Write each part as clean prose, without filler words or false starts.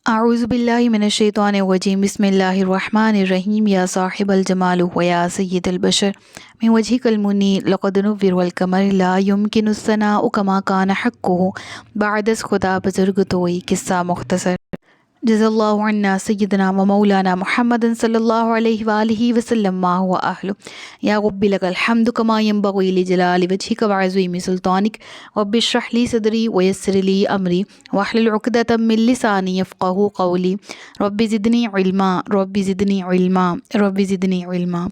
اعوذ باللہ من الشیطان الرجیم بسم اللہ الرحمن الرحیم یا صاحب الجمال و یا سید البشر من وجهک المنیر لقد نور القمر لا يمكن الثناء كما كان حقه بعد از خدا بزرگ توئی قصہ مختصر جزا اللہ عنا سیدنا و مولانا محمد صلی اللہ علیہ وآلہ وسلم ما هو اہل یا رب لک الحمد کما ینبغی لجلال وجہک وعظیم سلطانک رب اشرح لی صدری ویسر لی امری واحلل عقدۃ من لسانی یفقہوا قولی رب زدنی علما رب زدنی علما رب زدنی علما۔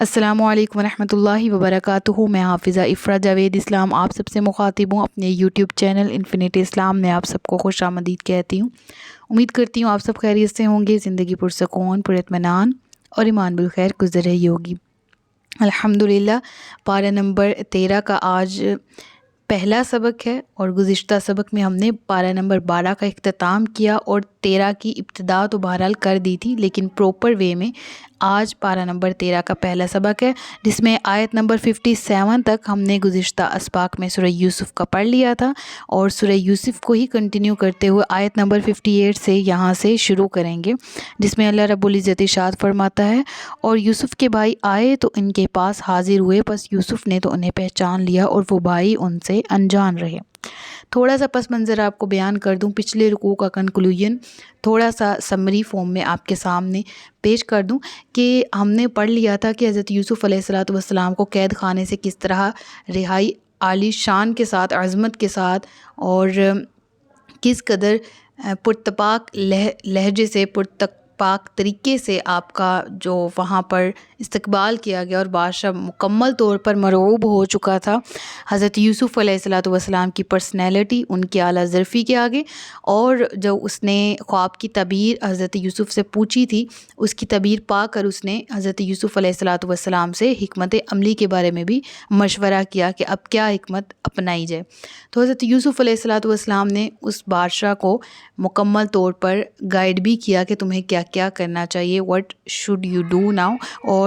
السلام علیکم ورحمۃ اللہ وبرکاتہ۔ میں حافظہ افرا جاوید اسلام آپ سب سے مخاطب ہوں، اپنے یوٹیوب چینل انفینٹی اسلام میں آپ سب کو خوش آمدید کہتی ہوں۔ امید کرتی ہوں آپ سب خیریت سے ہوں گے، زندگی پرسکون، پر اطمینان اور ایمان بالخیر گزر رہی ہوگی۔ الحمدللہ پارہ نمبر 13 کا آج پہلا سبق ہے، اور گزشتہ سبق میں ہم نے پارہ نمبر 12 کا اختتام کیا اور 13 کی ابتدا تو بہرحال کر دی تھی، لیکن پروپر وے میں آج پارہ نمبر 13 کا پہلا سبق ہے، جس میں آیت نمبر 57 تک ہم نے گزشتہ اسباق میں سورہ یوسف کا پڑھ لیا تھا، اور سورہ یوسف کو ہی کنٹینیو کرتے ہوئے آیت نمبر 58 سے یہاں سے شروع کریں گے، جس میں اللہ رب العزت ارشاد فرماتا ہے، اور یوسف کے بھائی آئے تو ان کے پاس حاضر ہوئے، بس یوسف نے تو انہیں پہچان لیا اور وہ بھائی ان سے انجان رہے۔ تھوڑا سا پس منظر آپ کو بیان کر دوں، پچھلے رکوع کا کنکلوژن تھوڑا سا سمری فارم میں آپ کے سامنے پیش کر دوں کہ ہم نے پڑھ لیا تھا کہ حضرت یوسف علیہ السلام کو قید خانے سے کس طرح رہائی عالی شان کے ساتھ، عظمت کے ساتھ، اور کس قدر پرتپاک لہجے سے، پرتپاک طریقے سے آپ کا جو وہاں پر استقبال کیا گیا، اور بادشاہ مکمل طور پر مرعوب ہو چکا تھا حضرت یوسف علیہ السلام کی پرسنالٹی، ان کی اعلیٰ ظرفی کے آگے، اور جو اس نے خواب کی تعبیر حضرت یوسف سے پوچھی تھی، اس کی تعبیر پا کر اس نے حضرت یوسف علیہ السلام سے حکمت عملی کے بارے میں بھی مشورہ کیا کہ اب کیا حکمت اپنائی جائے۔ تو حضرت یوسف علیہ السلام نے اس بادشاہ کو مکمل طور پر گائیڈ بھی کیا کہ تمہیں کیا کیا کرنا چاہیے، what should you do now، اور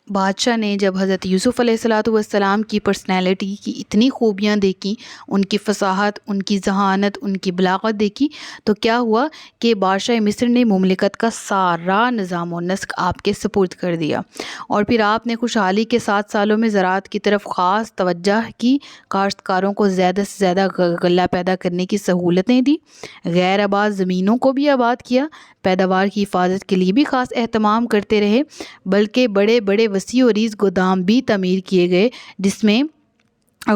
بادشاہ نے جب حضرت یوسف علیہ السلام کی پرسنالٹی کی اتنی خوبیاں دیکھی، ان کی فصاحت، ان کی ذہانت، ان کی بلاغت دیکھی، تو کیا ہوا کہ بادشاہ مصر نے مملکت کا سارا نظام و نسق آپ کے سپرد کر دیا، اور پھر آپ نے خوشحالی کے 7 سالوں میں زراعت کی طرف خاص توجہ کی، کاشتکاروں کو زیادہ سے زیادہ غلہ پیدا کرنے کی سہولتیں دی، غیر آباد زمینوں کو بھی آباد کیا، پیداوار کی حفاظت کے لیے بھی خاص اہتمام کرتے رہے، بلکہ بڑے بڑے وسیع و عریض گودام بھی تعمیر کیے گئے جس میں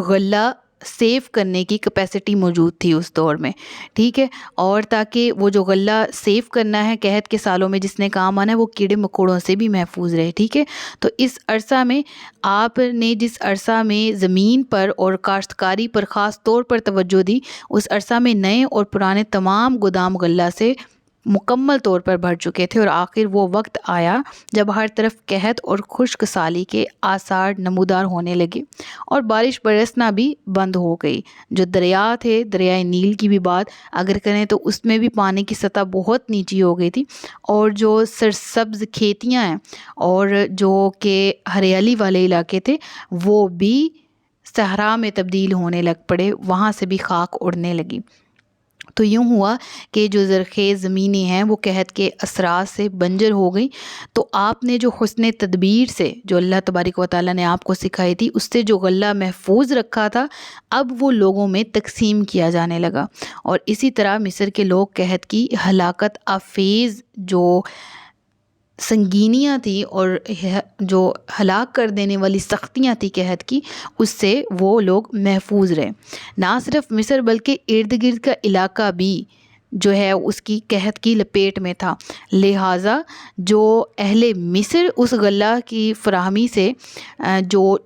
غلہ سیو کرنے کی کیپیسٹی موجود تھی اس دور میں، ٹھیک ہے، اور تاکہ وہ جو غلہ سیو کرنا ہے قحط کے سالوں میں جس نے کام آنا ہے، وہ کیڑے مکوڑوں سے بھی محفوظ رہے، ٹھیک ہے۔ تو اس عرصہ میں آپ نے جس عرصہ میں زمین پر اور کاشتکاری پر خاص طور پر توجہ دی، اس عرصہ میں نئے اور پرانے تمام گودام غلہ سے مکمل طور پر بھر چکے تھے، اور آخر وہ وقت آیا جب ہر طرف قحط اور خشک سالی کے آثار نمودار ہونے لگے، اور بارش برسنا بھی بند ہو گئی۔ جو دریا تھے، دریائے نیل کی بھی بات اگر کریں تو اس میں بھی پانی کی سطح بہت نیچی ہو گئی تھی، اور جو سرسبز کھیتیاں ہیں اور جو کہ ہریالی والے علاقے تھے، وہ بھی صحرا میں تبدیل ہونے لگ پڑے، وہاں سے بھی خاک اڑنے لگی۔ تو یوں ہوا کہ جو زرخیز زمینیں ہیں وہ قحط کے اثرات سے بنجر ہو گئی، تو آپ نے جو حسن تدبیر سے، جو اللہ تبارک و تعالیٰ نے آپ کو سکھائی تھی، اس سے جو غلہ محفوظ رکھا تھا، اب وہ لوگوں میں تقسیم کیا جانے لگا، اور اسی طرح مصر کے لوگ قحط کی ہلاکت آفیز جو سنگینیاں تھیں اور جو ہلاک کر دینے والی سختیاں تھیں قحط کی، اس سے وہ لوگ محفوظ رہے۔ نہ صرف مصر بلکہ ارد گرد کا علاقہ بھی جو ہے اس کی قحط کی لپیٹ میں تھا، لہٰذا جو اہل مصر اس غلہ کی فراہمی سے جو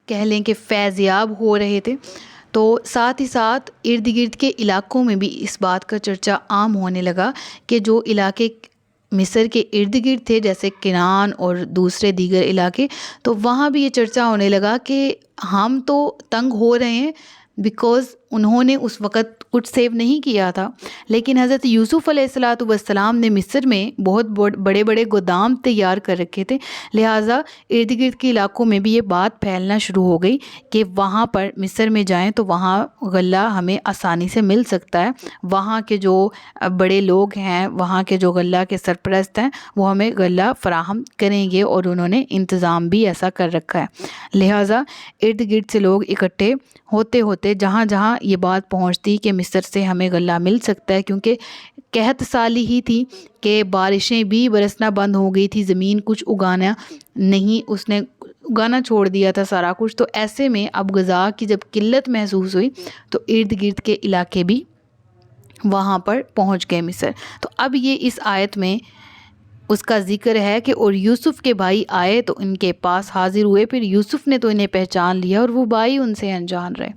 کہہ لیں کہ فیض یاب ہو رہے تھے، تو ساتھ ہی ساتھ ارد گرد کے علاقوں میں بھی اس بات کا چرچا عام ہونے لگا کہ جو علاقے مصر کے ارد گرد تھے، جیسے کنعان اور دوسرے دیگر علاقے، تو وہاں بھی یہ چرچا ہونے لگا کہ ہم تو تنگ ہو رہے ہیں، بیکاز انہوں نے اس وقت کچھ سیو نہیں کیا تھا، لیکن حضرت یوسف علیہ الصلوۃ والسلام نے مصر میں بہت بڑے بڑے گودام تیار کر رکھے تھے، لہٰذا ارد گرد کے علاقوں میں بھی یہ بات پھیلنا شروع ہو گئی کہ وہاں پر مصر میں جائیں تو وہاں غلہ ہمیں آسانی سے مل سکتا ہے، وہاں کے جو بڑے لوگ ہیں، وہاں کے جو غلہ کے سرپرست ہیں، وہ ہمیں غلہ فراہم کریں گے، اور انہوں نے انتظام بھی ایسا کر رکھا ہے۔ لہٰذا ارد گرد سے لوگ اکٹھے ہوتے ہوتے جہاں جہاں یہ بات پہنچتی کہ مصر سے ہمیں غلہ مل سکتا ہے، کیونکہ قحط سالی ہی تھی کہ بارشیں بھی برسنا بند ہو گئی تھی، زمین کچھ اگانا نہیں، اس نے اگانا چھوڑ دیا تھا سارا کچھ، تو ایسے میں اب غذا کی جب قلت محسوس ہوئی تو ارد گرد کے علاقے بھی وہاں پر پہنچ گئے مصر۔ تو اب یہ اس آیت میں اس کا ذکر ہے کہ اور یوسف کے بھائی آئے تو ان کے پاس حاضر ہوئے، پھر یوسف نے تو انہیں پہچان لیا اور وہ بھائی ان سے انجان رہے،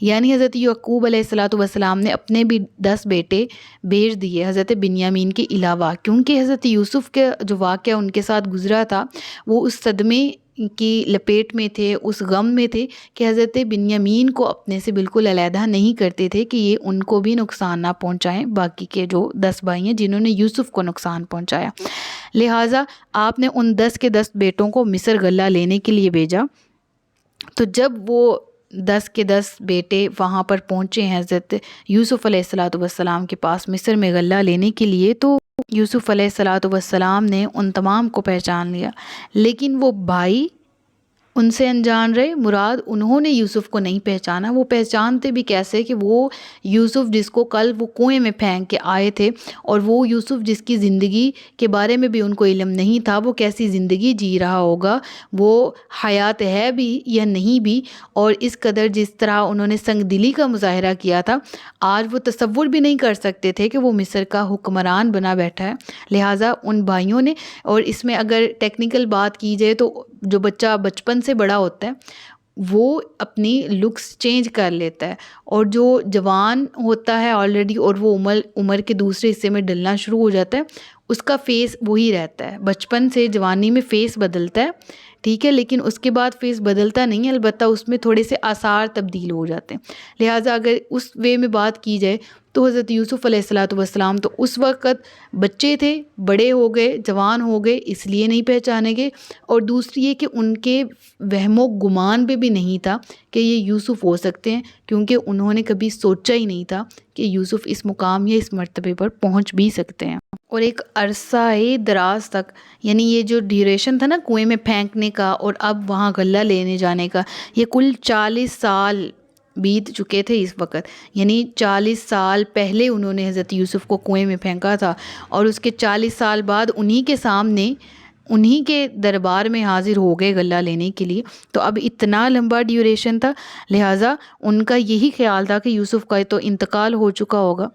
یعنی حضرت یعقوب علیہ الصلوۃ والسلام نے اپنے بھی 10 بیٹے بھیج دیے حضرت بنیامین کے علاوہ، کیونکہ حضرت یوسف کے جو واقعہ ان کے ساتھ گزرا تھا وہ اس صدمے کی لپیٹ میں تھے، اس غم میں تھے کہ حضرت بنیامین کو اپنے سے بالکل علیحدہ نہیں کرتے تھے کہ یہ ان کو بھی نقصان نہ پہنچائیں، باقی کے جو 10 بھائی ہیں جنہوں نے یوسف کو نقصان پہنچایا۔ لہٰذا آپ نے ان 10 کے 10 بیٹوں کو مصر غلہ لینے کے لیے بھیجا۔ تو جب وہ 10 کے 10 بیٹے وہاں پر پہنچے ہیں حضرت یوسف علیہ الصلوۃ والسلام کے پاس مصر میں غلہ لینے کے لیے، تو یوسف علیہ الصلوۃ والسلام نے ان تمام کو پہچان لیا، لیکن وہ بھائی ان سے انجان رہے، مراد انہوں نے یوسف کو نہیں پہچانا۔ وہ پہچانتے بھی کیسے کہ وہ یوسف جس کو کل وہ کنویں میں پھینک کے آئے تھے، اور وہ یوسف جس کی زندگی کے بارے میں بھی ان کو علم نہیں تھا، وہ کیسی زندگی جی رہا ہوگا، وہ حیات ہے بھی یا نہیں بھی، اور اس قدر جس طرح انہوں نے سنگ دلی کا مظاہرہ کیا تھا، آج وہ تصور بھی نہیں کر سکتے تھے کہ وہ مصر کا حکمران بنا بیٹھا ہے۔ لہٰذا ان بھائیوں نے، اور اس میں اگر ٹیکنیکل بات کی جائے تو جو بچہ بچپن سے بڑا ہوتا ہے وہ اپنی لکس چینج کر لیتا ہے، اور جو جوان ہوتا ہے آلریڈی اور وہ عمر کے دوسرے حصے میں ڈلنا شروع ہو جاتا ہے، اس کا فیس وہی رہتا ہے، بچپن سے جوانی میں فیس بدلتا ہے، ٹھیک ہے، لیکن اس کے بعد فیس بدلتا نہیں ہے، البتہ اس میں تھوڑے سے آثار تبدیل ہو جاتے ہیں۔ لہٰذا اگر اس وے میں بات کی جائے تو حضرت یوسف علیہ الصلوۃ والسلام تو اس وقت بچے تھے، بڑے ہو گئے، جوان ہو گئے، اس لیے نہیں پہچانے گئے، اور دوسری یہ کہ ان کے وہم و گمان پہ بھی نہیں تھا کہ یہ یوسف ہو سکتے ہیں، کیونکہ انہوں نے کبھی سوچا ہی نہیں تھا کہ یوسف اس مقام یا اس مرتبے پر پہنچ بھی سکتے ہیں۔ اور ایک عرصہ دراز تک، یعنی یہ جو ڈیوریشن تھا نا کنویں میں پھینکنے کا اور اب وہاں غلہ لینے جانے کا، یہ کل 40 سال بیت چکے تھے اس وقت، یعنی 40 سال پہلے انہوں نے حضرت یوسف کو کنویں میں پھینکا تھا، اور اس کے 40 سال بعد انہی کے سامنے انہی کے دربار میں حاضر ہو گئے غلہ لینے کے لیے۔ تو اب اتنا لمبا ڈیوریشن تھا، لہٰذا ان کا یہی خیال تھا کہ یوسف کا تو انتقال ہو چکا ہوگا،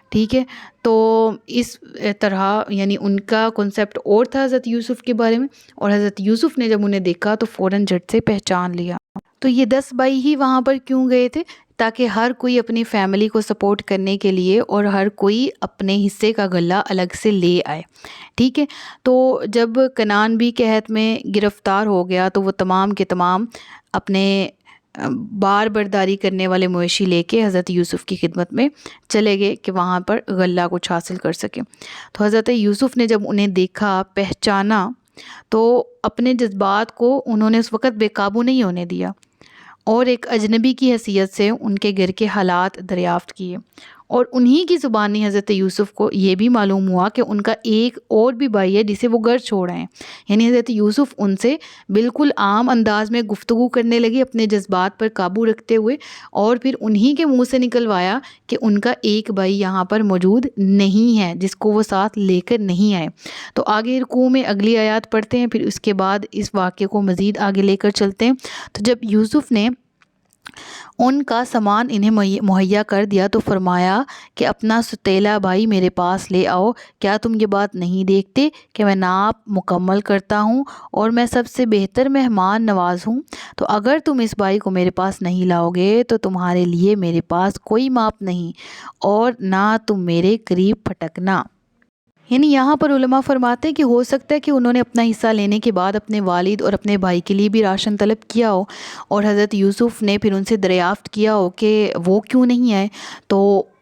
ٹھیک ہے، تو اس طرح یعنی ان کا کنسیپٹ اور تھا حضرت یوسف کے بارے میں، اور حضرت یوسف نے جب انہیں دیکھا تو فوراً جھٹ سے پہچان لیا۔ تو یہ 10 بھائی ہی وہاں پر کیوں گئے تھے؟ تاکہ ہر کوئی اپنی فیملی کو سپورٹ کرنے کے لیے اور ہر کوئی اپنے حصے کا غلہ الگ سے لے آئے، ٹھیک ہے۔ تو جب کنعان بھی قحط میں گرفتار ہو گیا تو وہ تمام کے تمام اپنے بار برداری کرنے والے مویشی لے کے حضرت یوسف کی خدمت میں چلے گئے کہ وہاں پر غلہ کچھ حاصل کر سکیں۔ تو حضرت یوسف نے جب انہیں دیکھا، پہچانا، تو اپنے جذبات کو انہوں نے اس وقت بے قابو نہیں ہونے دیا، اور ایک اجنبی کی حیثیت سے ان کے گھر کے حالات دریافت کیے، اور انہی کی زبانی حضرت یوسف کو یہ بھی معلوم ہوا کہ ان کا ایک اور بھی بھائی ہے جسے وہ گھر چھوڑ آئے ہیں۔ یعنی حضرت یوسف ان سے بالکل عام انداز میں گفتگو کرنے لگے اپنے جذبات پر قابو رکھتے ہوئے، اور پھر انہی کے منہ سے نکلوایا کہ ان کا ایک بھائی یہاں پر موجود نہیں ہے جس کو وہ ساتھ لے کر نہیں آئے۔ تو آگے رکوع میں اگلی آیات پڑھتے ہیں، پھر اس کے بعد اس واقعے کو مزید آگے لے کر چلتے ہیں۔ تو جب یوسف نے ان کا سامان انہیں مہیا کر دیا تو فرمایا کہ اپنا ستیلا بھائی میرے پاس لے آؤ، کیا تم یہ بات نہیں دیکھتے کہ میں ناپ مکمل کرتا ہوں اور میں سب سے بہتر مہمان نواز ہوں؟ تو اگر تم اس بھائی کو میرے پاس نہیں لاؤ گے تو تمہارے لیے میرے پاس کوئی ماپ نہیں، اور نہ تم میرے قریب پھٹکنا۔ یعنی یہاں پر علماء فرماتے ہیں کہ ہو سکتا ہے کہ انہوں نے اپنا حصہ لینے کے بعد اپنے والد اور اپنے بھائی کے لیے بھی راشن طلب کیا ہو، اور حضرت یوسف نے پھر ان سے دریافت کیا ہو کہ وہ کیوں نہیں آئے، تو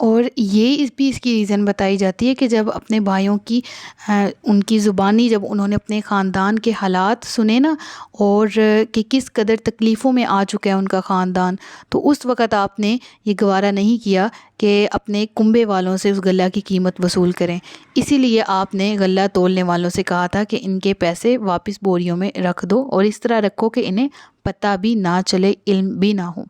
اور یہ اس کی ریزن بتائی جاتی ہے کہ جب اپنے بھائیوں کی ان کی زبانی جب انہوں نے اپنے خاندان کے حالات سنے نا، اور کہ کس قدر تکلیفوں میں آ چکا ہے ان کا خاندان، تو اس وقت آپ نے یہ گوارا نہیں کیا کہ اپنے کنبے والوں سے اس غلہ کی قیمت وصول کریں۔ اسی لیے آپ نے غلہ تولنے والوں سے کہا تھا کہ ان کے پیسے واپس بوریوں میں رکھ دو، اور اس طرح رکھو کہ انہیں پتہ بھی نہ چلے، علم بھی نہ ہو۔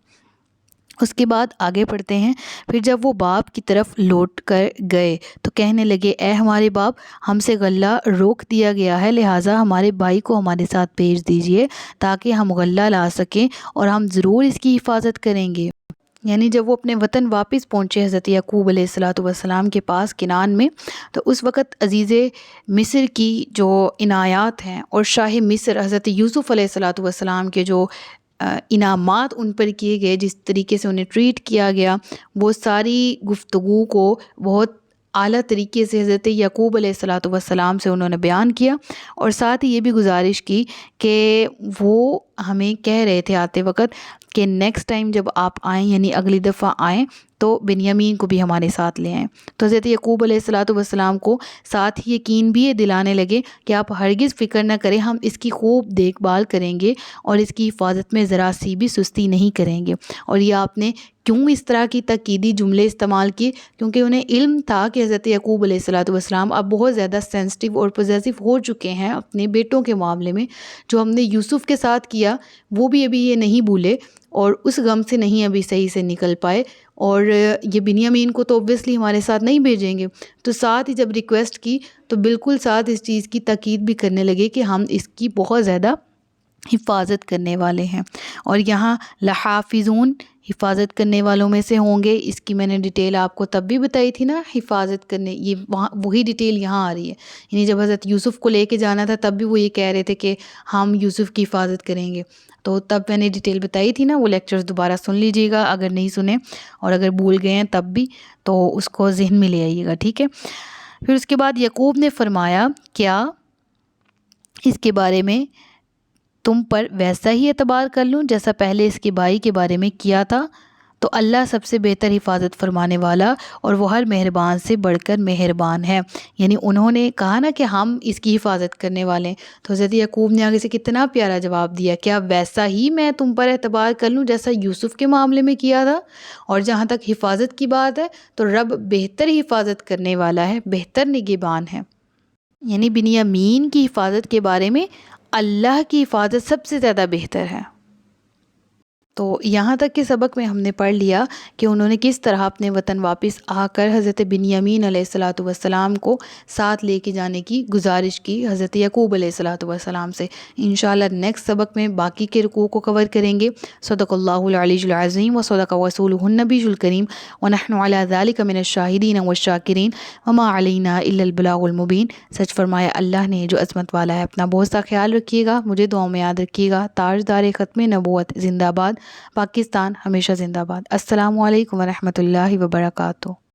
اس کے بعد آگے پڑھتے ہیں۔ پھر جب وہ باپ کی طرف لوٹ کر گئے تو کہنے لگے، اے ہمارے باپ، ہم سے غلہ روک دیا گیا ہے، لہٰذا ہمارے بھائی کو ہمارے ساتھ بھیج دیجئے تاکہ ہم غلہ لا سکیں، اور ہم ضرور اس کی حفاظت کریں گے۔ یعنی جب وہ اپنے وطن واپس پہنچے حضرت یعقوب علیہ السلام کے پاس کنعان میں، تو اس وقت عزیز مصر کی جو عنایات ہیں اور شاہ مصر حضرت یوسف علیہ السلام کے جو انعامات ان پر کیے گئے، جس طریقے سے انہیں ٹریٹ کیا گیا، وہ ساری گفتگو کو بہت اعلیٰ طریقے سے حضرت یعقوب علیہ السلام سے انہوں نے بیان کیا، اور ساتھ ہی یہ بھی گزارش کی کہ وہ ہمیں کہہ رہے تھے آتے وقت کہ نیکسٹ ٹائم جب آپ آئیں، یعنی اگلی دفعہ آئیں، تو بنیامین کو بھی ہمارے ساتھ لے آئیں۔ تو حضرت یعقوب علیہ السلام کو ساتھ ہی یقین بھی یہ دلانے لگے کہ آپ ہرگز فکر نہ کریں، ہم اس کی خوب دیکھ بھال کریں گے اور اس کی حفاظت میں ذرا سی بھی سستی نہیں کریں گے۔ اور یہ آپ نے کیوں اس طرح کی تاکیدی جملے استعمال کیے؟ کیونکہ انہیں علم تھا کہ حضرت یعقوب علیہ السلام اب بہت زیادہ سینسٹیو اور پوزیسو ہو چکے ہیں اپنے بیٹوں کے معاملے میں۔ جو ہم نے یوسف کے ساتھ کیا وہ بھی ابھی یہ نہیں بھولے، اور اس غم سے نہیں ابھی صحیح سے نکل پائے، اور یہ بنیامین کو تو اوبویسلی ہمارے ساتھ نہیں بھیجیں گے۔ تو ساتھ ہی جب ریکویسٹ کی تو بالکل ساتھ اس چیز کی تاکید بھی کرنے لگے کہ ہم اس کی بہت زیادہ حفاظت کرنے والے ہیں۔ اور یہاں لحافظون حفاظت کرنے والوں میں سے ہوں گے، اس کی میں نے ڈیٹیل آپ کو تب بھی بتائی تھی نا، حفاظت کرنے، یہ وہاں وہی ڈیٹیل یہاں آ رہی ہے۔ یعنی جب حضرت یوسف کو لے کے جانا تھا تب بھی وہ یہ کہہ رہے تھے کہ ہم یوسف کی حفاظت کریں گے، تو تب میں نے ڈیٹیل بتائی تھی نا، وہ لیکچرز دوبارہ سن لیجیے گا اگر نہیں سنے، اور اگر بھول گئے ہیں تب بھی تو اس کو ذہن میں لے آئیے گا، ٹھیک ہے۔ پھر اس کے بعد یعقوب نے فرمایا، کیا اس کے بارے میں تم پر ویسا ہی اعتبار کر لوں جیسا پہلے اس کے بھائی کے بارے میں کیا تھا؟ تو اللہ سب سے بہتر حفاظت فرمانے والا اور وہ ہر مہربان سے بڑھ کر مہربان ہے۔ یعنی انہوں نے کہا نا کہ ہم اس کی حفاظت کرنے والے ہیں، تو حضرت یعقوب نے آگے سے کتنا پیارا جواب دیا، کیا ویسا ہی میں تم پر اعتبار کر لوں جیسا یوسف کے معاملے میں کیا تھا؟ اور جہاں تک حفاظت کی بات ہے تو رب بہتر حفاظت کرنے والا ہے، بہتر نگہبان ہے۔ یعنی بنیامین کی حفاظت کے بارے میں اللہ کی حفاظت سب سے زیادہ بہتر ہے۔ تو یہاں تک کے سبق میں ہم نے پڑھ لیا کہ انہوں نے کس طرح اپنے وطن واپس آ کر حضرت بنیامین علیہ السلام کو ساتھ لے کے جانے کی گزارش کی حضرت یعقوب علیہ السلام سے۔ انشاءاللہ نیکسٹ سبق میں باقی کے رکوع کو کور کریں گے۔ صدق اللہ العلی العظیم و صدق رسولہ النبی الکریم ونحن علی ذلک من الشاہدین والشاکرین وما علینا الا البلاغ المبین۔ سچ فرمایا اللہ نے جو عظمت والا ہے۔ اپنا بہت سا خیال رکھیے گا، مجھے دعاؤں میں یاد رکھیے گا۔ تاجدار ختم نبوت زندہ باد، پاکستان ہمیشہ زندہ باد۔ السلام علیکم ورحمۃ اللہ وبرکاتہ۔